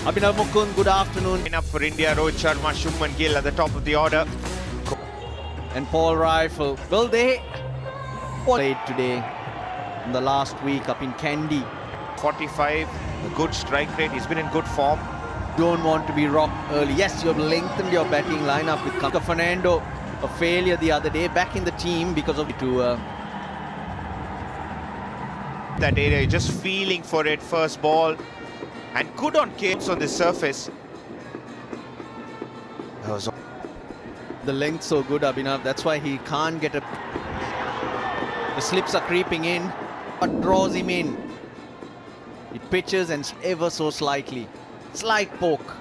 Abhinav Mukund, good afternoon. Up for India, Rohit Sharma, Shubman Gill at the top of the order. And Paul Rifle. Will they played today in the last week up in Kandy? 45, a good strike rate. He's been in good form. Don't want to be rocked early. Yes, you have lengthened your batting lineup with Fernando, a failure the other day, back in the team because of that area, just feeling for it, first ball. And good on Caves on the surface. The length so good, Abhinav. That's why he can't get a... The slips are creeping in, but draws him in. It pitches and ever so slightly. Slight poke.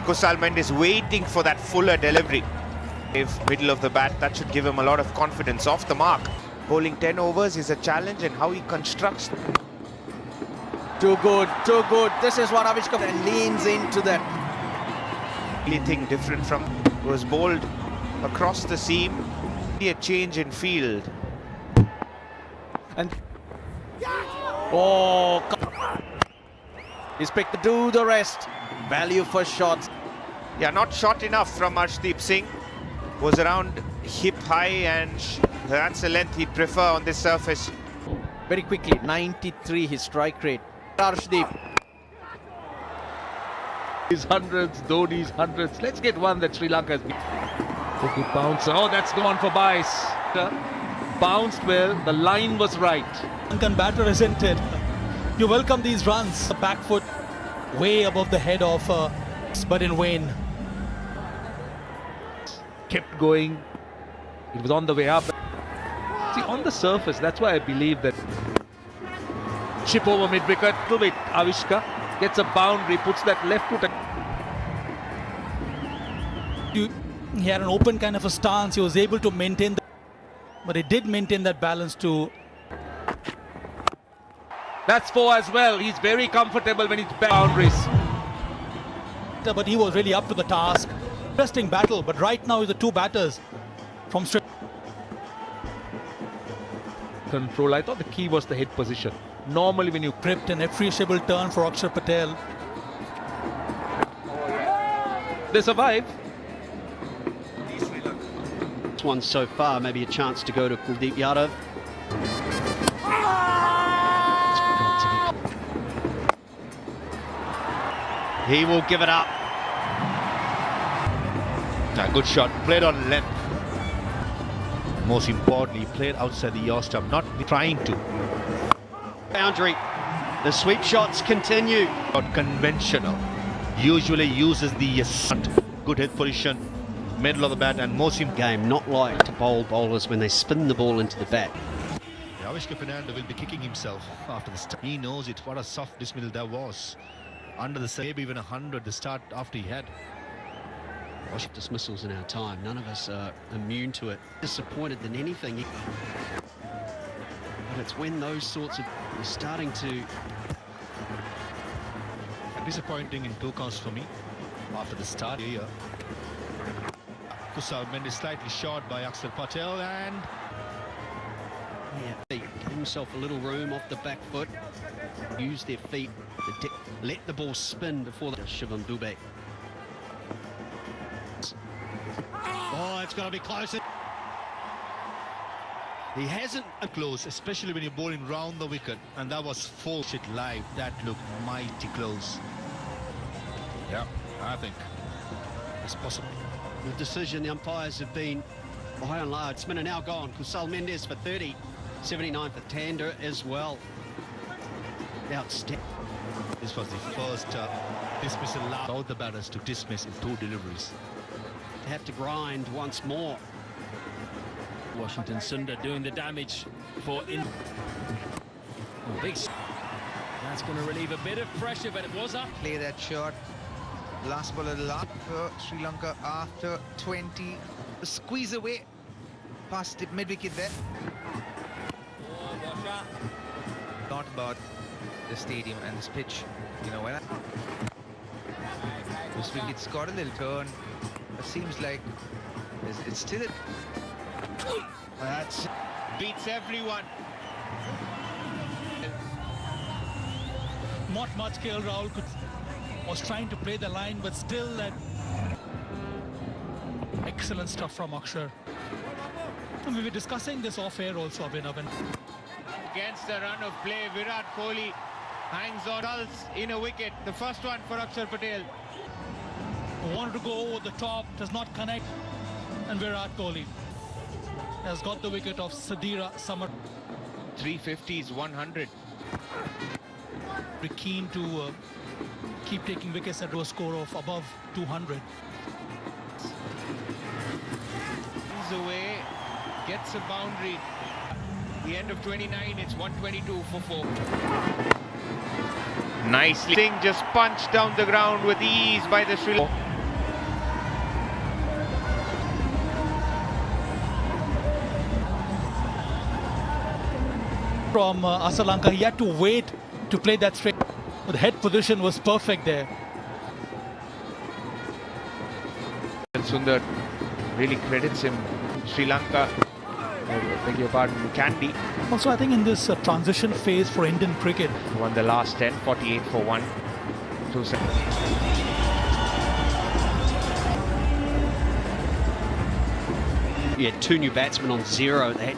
Kusal Mendes waiting for that fuller delivery. If middle of the bat, that should give him a lot of confidence. Off the mark. Bowling 10 overs is a challenge, and how he constructs. Too good, too good. This is what Avishka and leans into that. Anything different from was bowled across the seam. A change in field. And oh, he's picked to do the rest. Value for shots. Yeah, not shot enough from Arshdeep Singh. Was around hip high, and that's the length he'd prefer on this surface. Very quickly, 93 his strike rate. Arshdeep. His hundreds, Dhoni's hundreds. Let's get one that Sri Lanka has been. Good bounce. Oh, that's gone for Bice. Bounced well. The line was right. Lankan batter, isn't it? You welcome these runs. The back foot way above the head of but in vain. Kept going. It was on the way up. See, on the surface, that's why I believe that chip over mid-wicket. To it, Avishka gets a boundary, puts that left foot. He had an open kind of a stance. He was able to maintain, but he did maintain that balance too. That's four as well. He's very comfortable when he's boundaries. But he was really up to the task. Interesting battle, but right now is the two batters from straight control. I thought the key was the head position. Normally when you gripped an appreciable turn for Akshar Patel. They survive. This one so far, maybe a chance to go to Kuldeep Yadav. He will give it up. A good shot, played on length. Most importantly, played outside the yaw stump, not trying to. Boundary. The sweep shots continue. Not conventional. Usually uses the good head position, middle of the bat, and most game, not like to bowl bowlers when they spin the ball into the bat. Avishka Fernando will be kicking himself after the start. He knows it. What a soft dismissal that was. Under the maybe even 100 the start after he had. Dismissals in our time, none of us are immune to it. Disappointed than anything. But it's when those sorts of you're starting to. Disappointing in 2 counts for me after the start here. Kusal Mendes slightly short by Akshar Patel, and yeah, give himself a little room off the back foot. Use their feet. Let the ball spin before the Shivam Dubey. Oh, it's got to be close. He hasn't close, especially when you're bowling round the wicket, and that was full shit live. That looked mighty close. Yeah, I think it's possible. The decision, the umpires have been by and large. Spinner now gone. Kusal Mendes for 30, 79 for Tander as well. Outstanding. This was the first dismissal allowed the batters to dismiss in 2 deliveries. Have to grind once more. Washington Sundar doing the damage for in. Oh, big. That's going to relieve a bit of pressure, but it was up. Play that shot. Last ball a lot for Sri Lanka after 20. Squeeze away past the mid-wicket there. Not about the stadium and this pitch. You know, when this wicket's got a little turn. It seems like it's still That beats everyone. not much KL Rahul was trying to play the line, but still that excellent stuff from Akshar. And we were discussing this off air also, Abhinav. Against the run of play, Virat Kohli hangs on in a wicket. The first one for Akshar Patel. Wanted to go over the top, does not connect, and Virat Kohli has got the wicket of Sadira Samar. 350s, 100. Very keen to keep taking wickets at a score of above 200. He's away, gets a boundary. The end of 29, it's 122 for 4. Nicely. Singh just punched down the ground with ease by the Sri Lanka. From SRILANKA, he had to wait to play that straight. The head position was perfect there. Sundar really credits him. Sri Lanka, beg your pardon, Candy. Also, I think in this transition phase for Indian cricket, Won the last 10, 48 for 1. You had 2 new batsmen on 0. They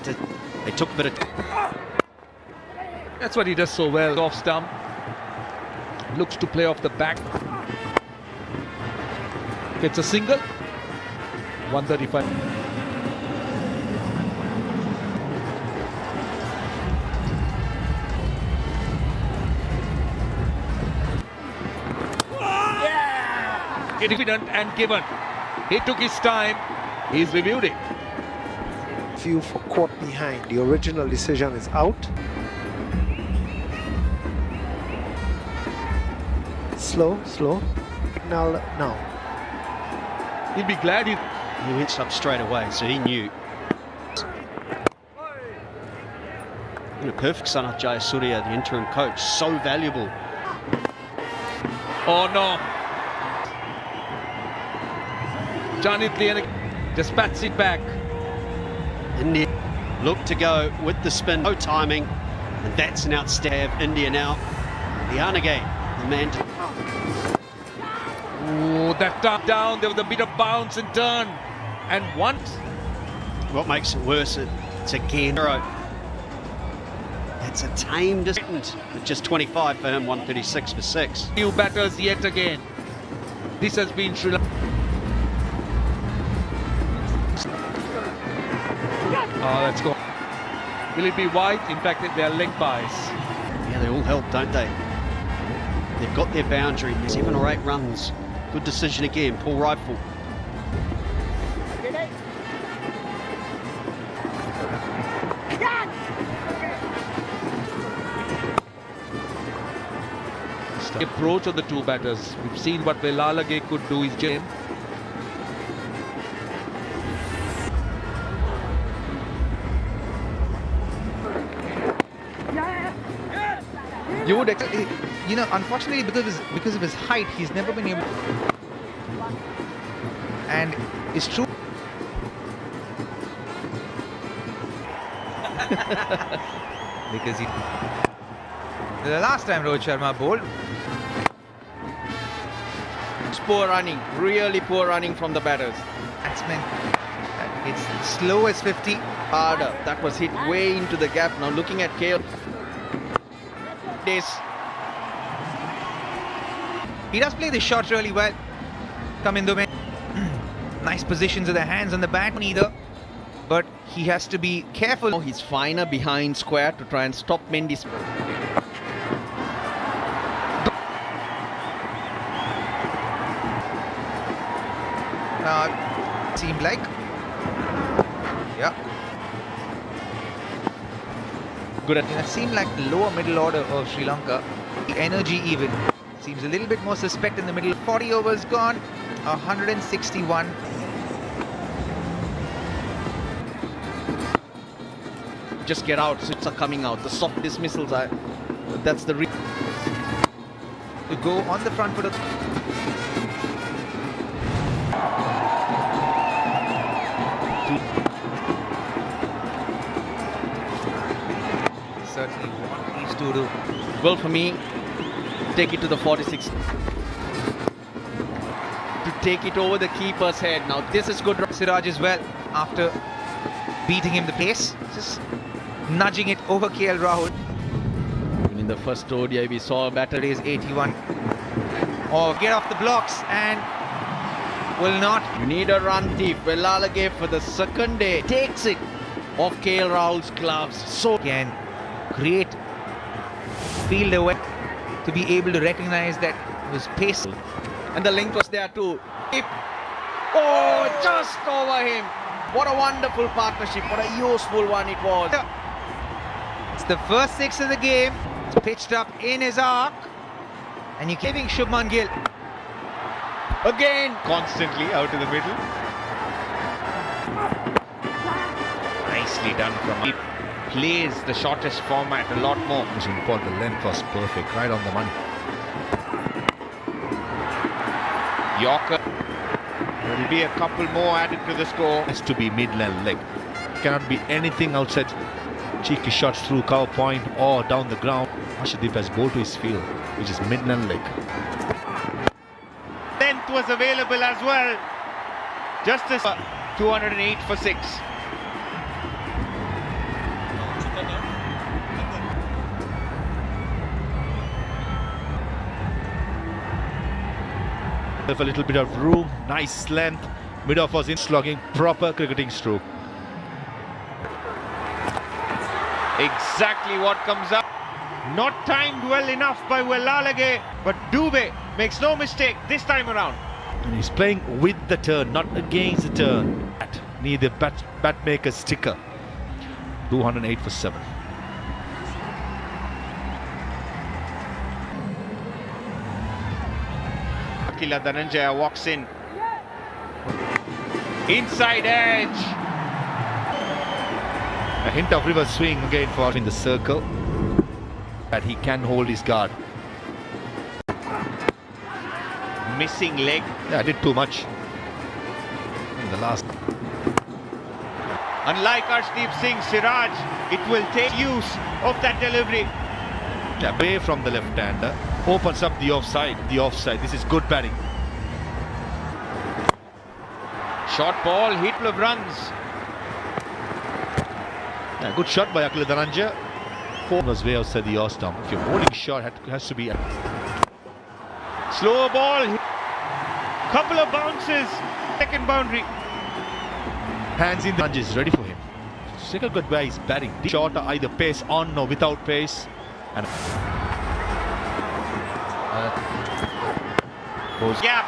took a bit of... That's what he does so well. Off stump. Looks to play off the back. Gets a single. 135. Confident and given. He took his time. He's reviewed it. Few for caught behind. The original decision is out. Slow. Signal now. He'll be glad he went up straight away, so he knew. In a perfect Sanath Jayasuriya, the interim coach, so valuable. Oh no. Janit Lianik just bats it back. India look to go with the spin, no timing, and that's an outstanding of India now. Lianage, the man. Oh, that down, there was a bit of bounce and turn. And once. What makes it worse, it's again. It's a tame distance with just 25 for him, 136 for 6. New batters yet again. This has been Sri Lanka. Oh, let's go. Will it be wide? In fact, they are leg buys. Yeah, they all help, don't they? They've got their boundary. 7 or 8 runs. Good decision again. Paul Rifle. The approach of the two batters. We've seen what Velalage could do his game. You would, you know, unfortunately because of his height, he's never been able. And it's true. Because the last time Rohit Sharma bowled. It's poor running, really poor running from the batters. Batsman, it's slow as 50. Harder, that was hit way into the gap. Now looking at KL. He does play this shot really well. Come in the way. Nice positions of the hands on the bat neither. But he has to be careful. Now he's finer behind square to try and stop Mendy's. Seemed like. Yeah. Good at It seemed like the lower middle order of Sri Lanka. The energy even seems a little bit more suspect in the middle. 40 overs gone, 161. just get out. Hits are coming out. The soft dismissals are. That's the. To go on the front foot. Certainly what these two do. Well, for me, take it to the 46. To take it over the keeper's head. Now this is good. Siraj as well, after beating him the pace, just nudging it over KL Rahul. In the first ODI we saw a batter Is 81. Oh, get off the blocks and will not. You need a run thief. Velalage for the second day takes it off KL Rahul's gloves. So Again, great field away to be able to recognize that it was pace. and the length was there too. Oh, just over him. What a wonderful partnership. What a useful one it was. It's the first 6 of the game. It's pitched up in his arc. And you're giving Shubman Gill. Again. Constantly out of the middle. Nicely done from him. He plays the shortest format a lot more. Most important, the length was perfect, right on the money. Yorker. There will be a couple more added to the score. Has to be mid-length leg. Cannot be anything outside cheeky shots through cover point or down the ground. Arshdeep has bowled to his field, which is mid-length leg. Length was available as well. Just as 208 for 6. With a little bit of room, nice length. Mid-off was in slugging, proper cricketing stroke. Exactly what comes up. Not timed well enough by Velalage, but Dubey makes no mistake this time around. And he's playing with the turn, not against the turn. Need the bat maker's sticker. 208 for 7. Akila Dhananjaya walks in. Inside edge. A hint of reverse swing again for in the circle. That he can hold his guard. Missing leg. Yeah, I did too much in the last. Unlike Arshdeep Singh, Siraj, it will take use of that delivery. Away from the left-hander. Opens up the offside. This is good batting. Short ball, hit of runs. Yeah, good shot by Akila Dhananjaya. 4 was way outside the off stump. If your bowling shot has to be. Slower ball. Couple of bounces. Second boundary. Hands in the Dhananjaya is ready for him. Second good way is batting. Short either pace on or without pace. And Gap.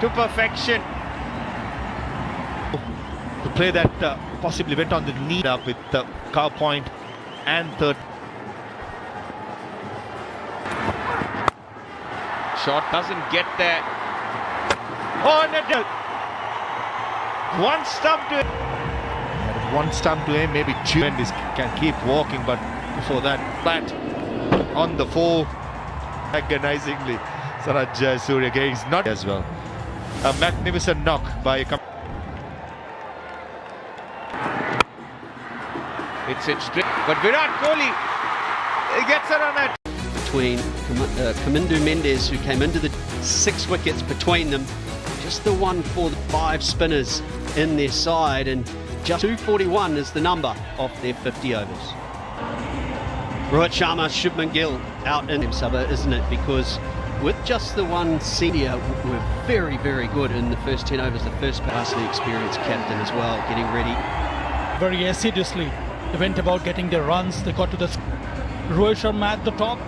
To perfection. to play that possibly went on the knee up with the cow point and third. Shot doesn't get there. Oh, no. One stump to it. One stump to him, maybe two, and this can keep walking, but before that, bat on the full, agonizingly. Saraj Jayasuriya again is not as well. A magnificent knock by a. It's straight, but Virat Kohli gets a run at. Between Kamindu Mendes, who came into the 6 wickets between them, just the one for the 5 spinners in their side, and just 241 is the number of their 50 overs. Rohit Sharma, Shubman Gill out in Sabah, isn't it? Because with just the one senior, were very, very good in the first 10 overs. The first vastly experienced captain as well, getting ready. Very assiduously, they went about getting their runs. They got to the Rohit Sharma at the top,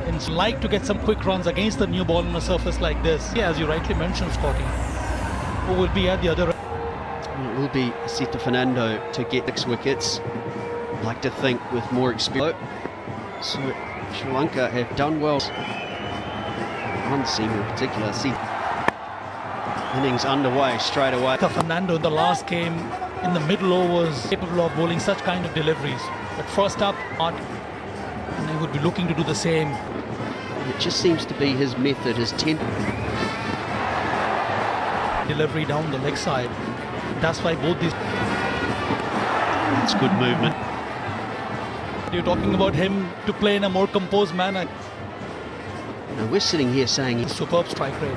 and like to get some quick runs against the new ball on a surface like this. Yeah, as you rightly mentioned, Scotty, who will be at the other end. It will be Sita Fernando to get 6 wickets. I'd like to think with more experience. So Sri Lanka have done well. One seam in particular. See, innings underway straight away. Fernando in the last game in the middle overs capable of bowling such kind of deliveries. But first up, not. And he would be looking to do the same. It just seems to be his method, his tempo. Delivery down the leg side. That's why both these. It's good movement. You're talking about him to play in a more composed manner. Now we're sitting here saying he's Superb strike rate.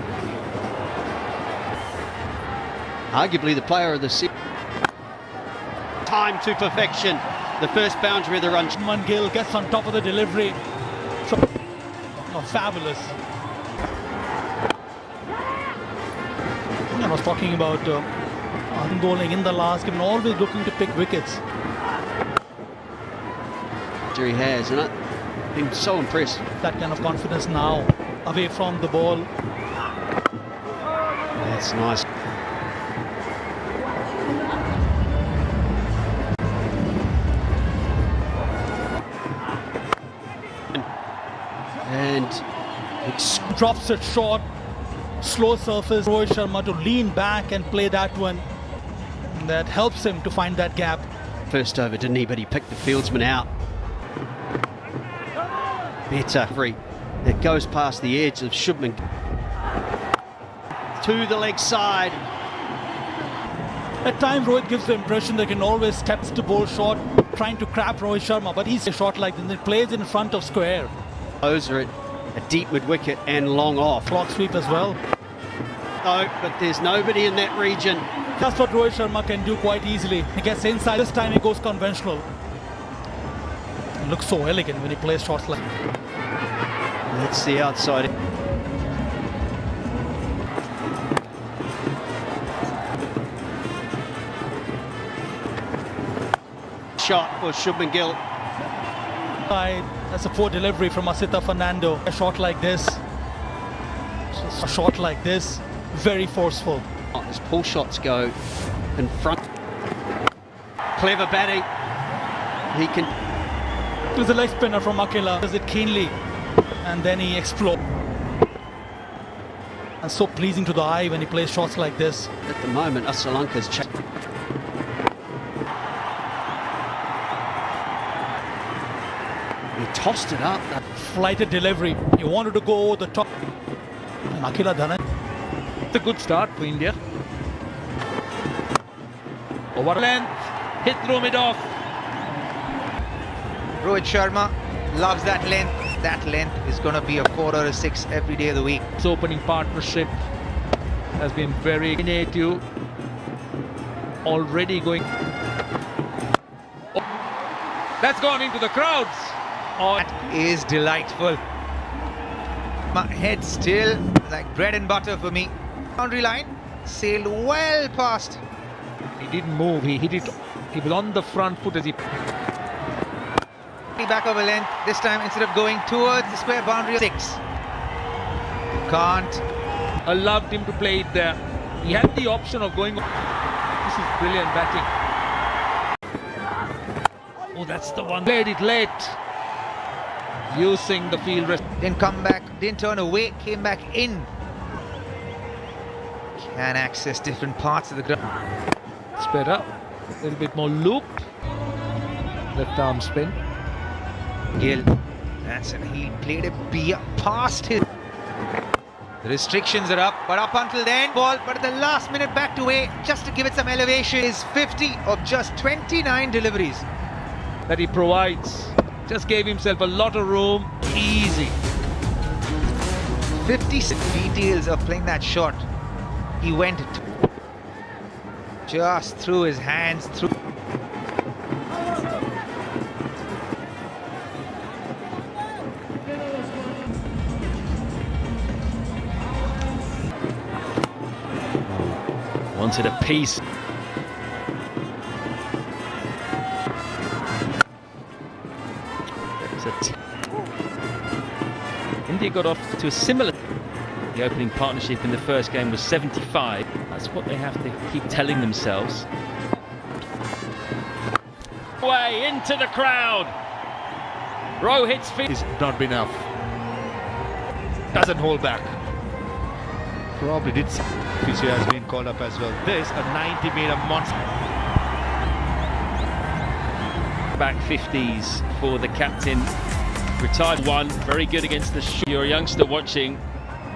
arguably the player of the season. Time to perfection. The first boundary of the run. Shubman Gill gets on top of the delivery. Oh, fabulous. I was talking about bowling in the last game, always looking to pick wickets. He has, and I've been so impressed. That kind of confidence now, away from the ball. That's nice. And it drops it short, slow surface. Rohit Sharma to lean back and play that one. That helps him to find that gap. First over, didn't he? But he picked the fieldsman out. Better free. It goes past the edge of Shubman. To the leg side. At times, Rohit gives the impression that he can always step to bowl short, trying to crap Rohit Sharma, but he's a shot like this and it plays in front of square. Those are at a deep mid wicket and long off. Clock sweep as well. No, but there's nobody in that region. That's what Rohit Sharma can do quite easily. He gets inside. This time he goes conventional. He looks so elegant when he plays shots like that. That's the outside. Shot for Shubman Gill. That's a poor delivery from Asita Fernando. A shot like this, very forceful. As pull shots go in front. Clever batting. He can. It was a leg spinner from Akela. Does it keenly, and then he explodes. And so pleasing to the eye when he plays shots like this. At the moment, SRILANKA's checked. He tossed it up. Flighted delivery. He wanted to go over the top. And Akela done it. It's a good start for India. Over length, hit through mid off. Rohit Sharma loves that length. That length is going to be a 4 or a 6 every day of the week. This opening partnership has been very native. Already going. That's gone into the crowds. That is delightful. My head still like bread and butter for me. Boundary line sailed well past. He didn't move. He hit it. He was on the front foot as he. Back over length. This time instead of going towards the square boundary, 6. Can't. I loved him to play it there. He had the option of going. This is brilliant batting. Oh, that's the one. Played it late. Using the field rest. Didn't come back, didn't turn away, came back in. Can access different parts of the ground. Sped up. A little bit more loop. Left arm spin. Gill. That's it. He played a past his. The restrictions are up, but up until then, ball, but at the last minute backed away just to give it some elevation. Is 50 of just 29 deliveries That he provides. Just gave himself a lot of room. Easy. 50 details of playing that shot. He went just through his hands through. Wanted a piece. India got off to a similar. The opening partnership in the first game was 75. That's what they have to keep telling themselves. Way into the crowd. Rohit's feet. He's not been enough. Doesn't hold back. Probably did. Fisher has been called up as well. This, a 90-meter monster. Back 50s for the captain. Retired one, very good against the You're a youngster watching.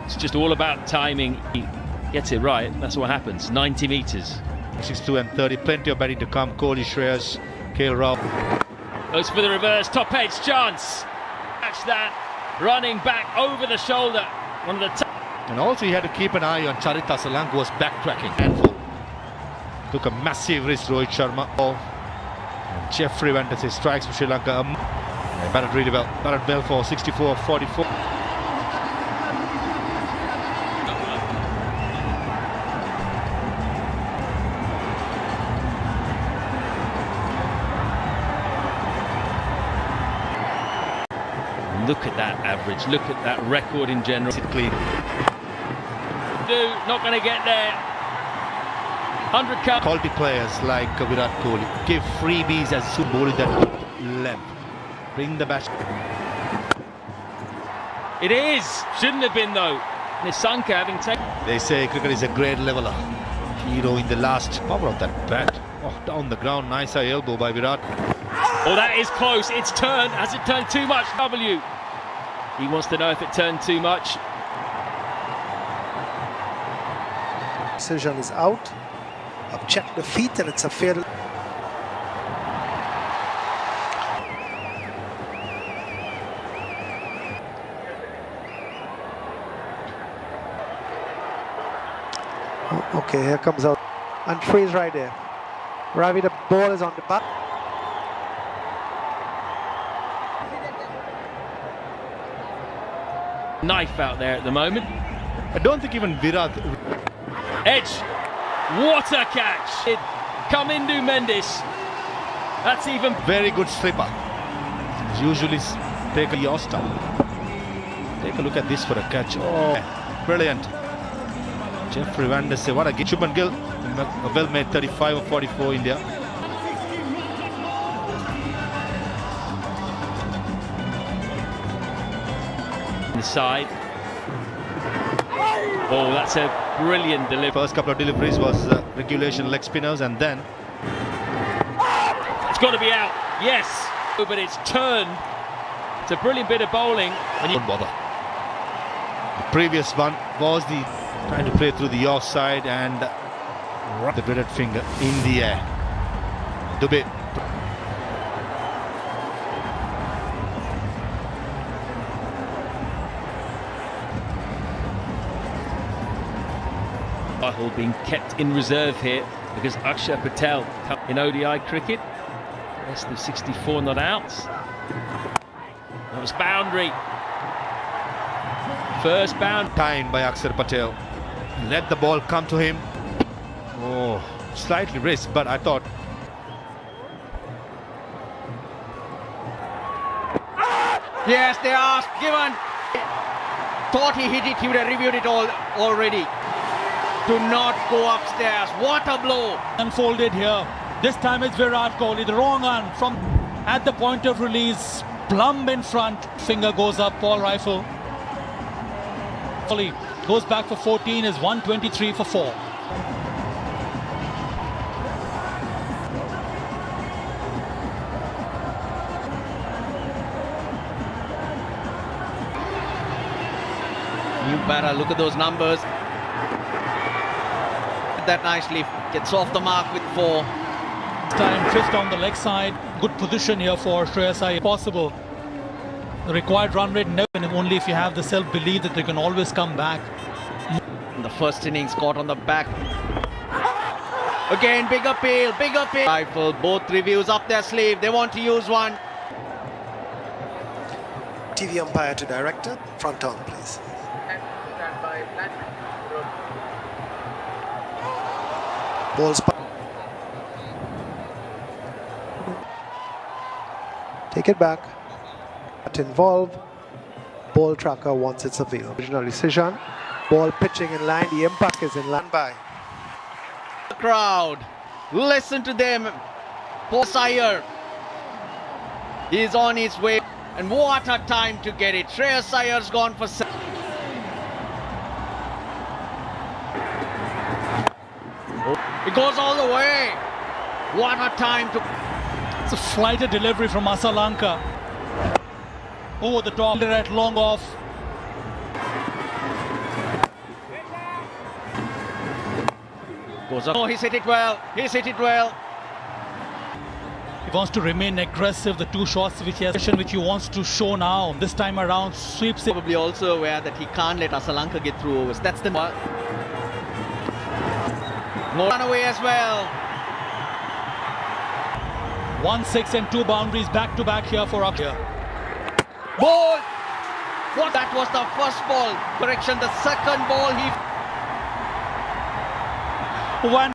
It's just all about timing. He gets it right, that's what happens. 90 metres. 62 and 30, plenty of batting to come. Kohli, Shreyas, KL Rao. Goes for the reverse, top edge chance. Catch that, running back over the shoulder. One of the And also he had to keep an eye on Charita SRILANKA, was backtracking. Handful. Took a massive risk, Rohit Sharma. And Jeffrey Vandes strikes for Sri Lanka. Batted really well. Batted well for 64-44. Look at that average, look at that record in general. Clean. Not going to get there. 100 cut. Quality players like Virat Kohli give freebies as soon bowling that length. Bring the bat. It is. Shouldn't have been though. Nissanka having taken. They say cricket is a great leveler. Hero in the last power of that bat. Oh, down the ground, nice high elbow by Virat. Oh, that is close. It's turned. Has it turned too much? W. He wants to know if it turned too much. Decision is out. I've checked the feet and it's a fair. Okay, here comes out. And freeze right there. Ravi, the ball is on the back. Knife out there at the moment. I don't think even Virat. Edge. What a catch. Kamindu Mendes. That's even. Very good slipper. Usually take a Yosta. Take a look at this for a catch. Oh, brilliant. Jeffrey Vandes, what a game. Shubman Gill, a well-made 35 or 44 India. Inside. Oh, that's a brilliant delivery. First couple of deliveries was regulation leg spinners, and then it's got to be out. Yes, but it's turned. It's a brilliant bit of bowling. When you don't bother. The previous one was the trying to play through the offside and the breaded finger in the air. Dubey. Rahul being kept in reserve here because Akshar Patel in ODI cricket. Less than 64 not outs. That was boundary. First bound. Time by Akshar Patel. Let the ball come to him. Oh, slightly risk, but I thought. Yes, they asked, given. Thought he hit it, he would have reviewed it all already. Do not go upstairs. What a blow. Unfolded here. This time it's Virat Kohli, the wrong arm from at the point of release. Plumb in front. Finger goes up, ball rifle. Kohli goes back for 14, is 123 for 4. New batter, look at those numbers. That nicely, gets off the mark with 4. Time fifth on the leg side. Good position here for Shreyas Iyer. Possible. The required run rate never, only if you have the self-belief that they can always come back. In the first innings, caught on the back. Again, big appeal, big appeal. Rifle, both reviews up their sleeve. They want to use one. TV umpire to director. Front on, please. Balls. Take it back. Involve. Ball tracker once it's available. Original decision. Ball pitching in line. The impact is in line by. The crowd. Listen to them. Paul Iyer is on his way. And what a time to get it. Shreyas Iyer's gone for 7. It goes all the way. What a time to... It's a flighted delivery from SRILANKA. Over the top, at long off. Goes up. Oh, he's hit it well. He's hit it well. He wants to remain aggressive. The two shots which he wants to show now. This time around, sweeps it. Probably also aware that he can't let SRILANKA get through overs. That's the more run away as well. 1-6 and 2 boundaries back to back here for Akshay. Ball! What? That was the first ball. Correction, the second ball he... One.